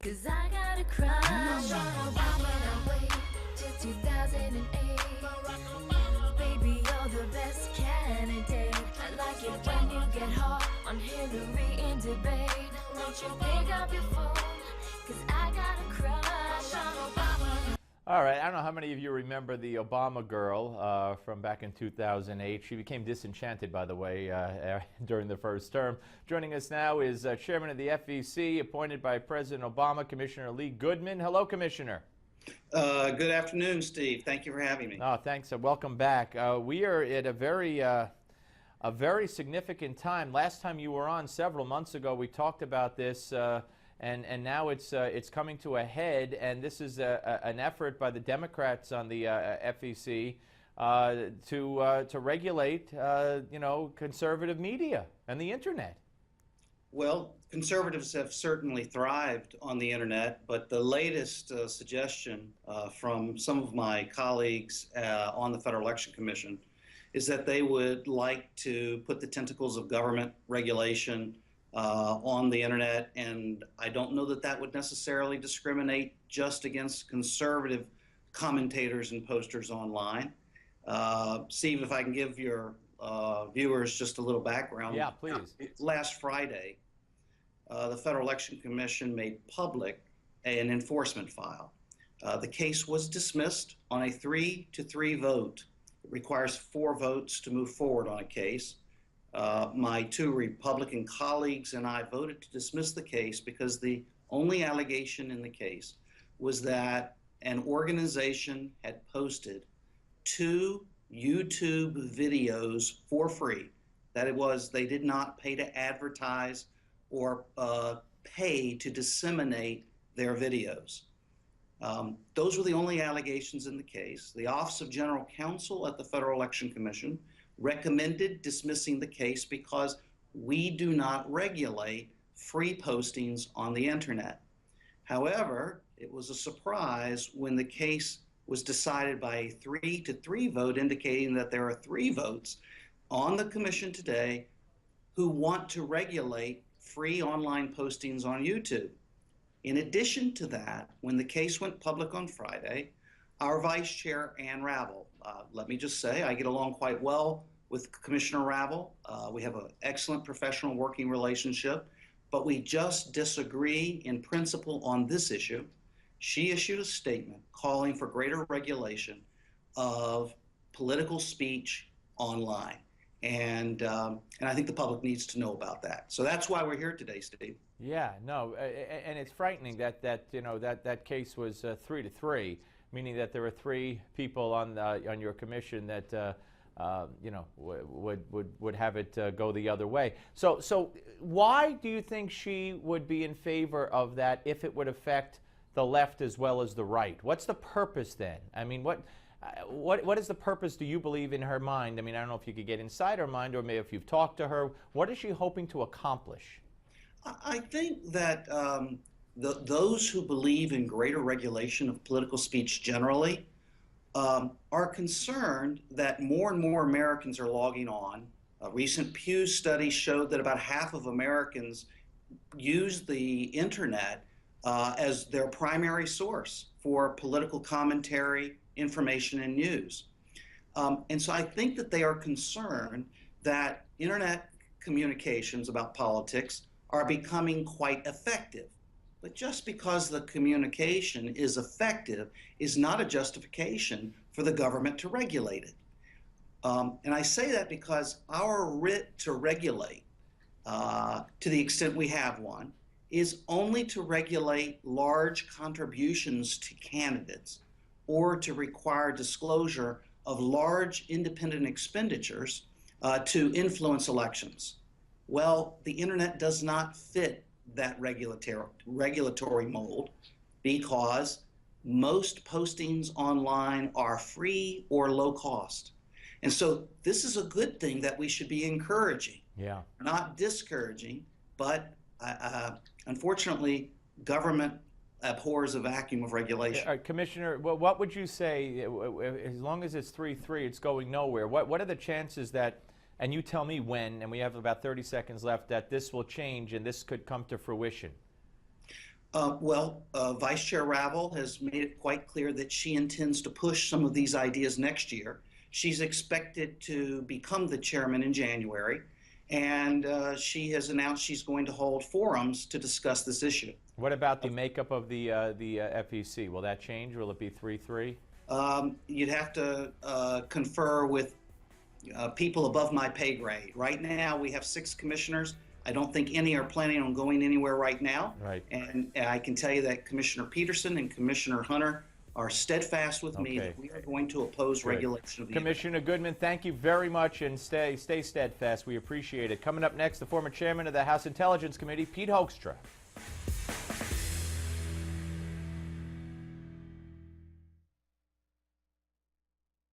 'Cause I got a crush on Obama. I wait till 2008. Baby, you're the best candidate. I like it when you get hot on Hillary in debate. Won't you pick up your phone? 'Cause I got a crush on Obama. All right, I don't know how many of you remember the Obama girl from back in 2008. She became disenchanted, by the way, during the first term. Joining us now is Chairman of the FEC, appointed by President Obama, Commissioner Lee Goodman. Hello, Commissioner. Good afternoon, Steve. Thank you for having me. Oh, thanks. Welcome back. We are at a very significant time. Last time you were on, several months ago, we talked about this. And now it's coming to a head, and this is an effort by the Democrats on the FEC to regulate, conservative media and the internet. Well, conservatives have certainly thrived on the internet, but the latest suggestion from some of my colleagues on the Federal Election Commission is that they would like to put the tentacles of government regulation on the internet, and I don't know that that would necessarily discriminate just against conservative commentators and posters online. Steve, if I can give your viewers just a little background. Yeah, please. Last Friday, the Federal Election Commission made public an enforcement file. The case was dismissed on a 3-3 vote. It requires 4 votes to move forward on a case. My 2 Republican colleagues and I voted to dismiss the case because the only allegation in the case was that an organization had posted 2 YouTube videos for free. That it was, they did not pay to advertise or pay to disseminate their videos. Those were the only allegations in the case. The Office of General Counsel at the Federal Election Commission recommended dismissing the case because we do not regulate free postings on the internet. However, it was a surprise when the case was decided by a 3-3 vote, indicating that there are 3 votes on the commission today who want to regulate free online postings on YouTube. In addition to that, when the case went public on Friday, our Vice Chair, Ann Ravel, let me just say, I get along quite well with Commissioner Ravel. We have an excellent professional working relationship, but we just disagree in principle on this issue. She issued a statement calling for greater regulation of political speech online. And I think the public needs to know about that. So that's why we're here today, Steve. Yeah, no, and it's frightening that case was 3-3, meaning that there were 3 people on your commission that would have it go the other way. So why do you think she would be in favor of that if it would affect the left as well as the right? What's the purpose then? I mean, what is the purpose, do you believe, in her mind? I mean, I don't know if you could get inside her mind, or maybe if you've talked to her. What is she hoping to accomplish? I think that those who believe in greater regulation of political speech generally are concerned that more and more Americans are logging on. A recent Pew study showed that about half of Americans use the internet as their primary source for political commentary, information, and news. And so I think that they are concerned that internet communications about politics are becoming quite effective. But just because the communication is effective is not a justification for the government to regulate it. And I say that because our writ to regulate, to the extent we have one, is only to regulate large contributions to candidates or to require disclosure of large independent expenditures to influence elections. Well, the internet does not fit that regulatory mold because most postings online are free or low cost. And so this is a good thing that we should be encouraging, not discouraging, but unfortunately, government abhors a vacuum of regulation. Commissioner, well, what would you say, as long as it's 3-3, it's going nowhere? What are the chances that, and you tell me when, and we have about 30 seconds left, that this will change and this could come to fruition? Vice Chair Ravel has made it quite clear that she intends to push some of these ideas next year. She's expected to become the chairman in January, and she has announced she's going to hold forums to discuss this issue. What about the makeup of the FEC? Will that change? Will it be 3-3? You'd have to confer with people above my pay grade. Right now, we have 6 commissioners. I don't think any are planning on going anywhere right now. Right. And I can tell you that Commissioner Peterson and Commissioner Hunter are steadfast with me that we are going to oppose regulation of the Commissioner Goodman, thank you very much, and stay steadfast. We appreciate it. Coming up next, the former chairman of the House Intelligence Committee, Pete Hoekstra.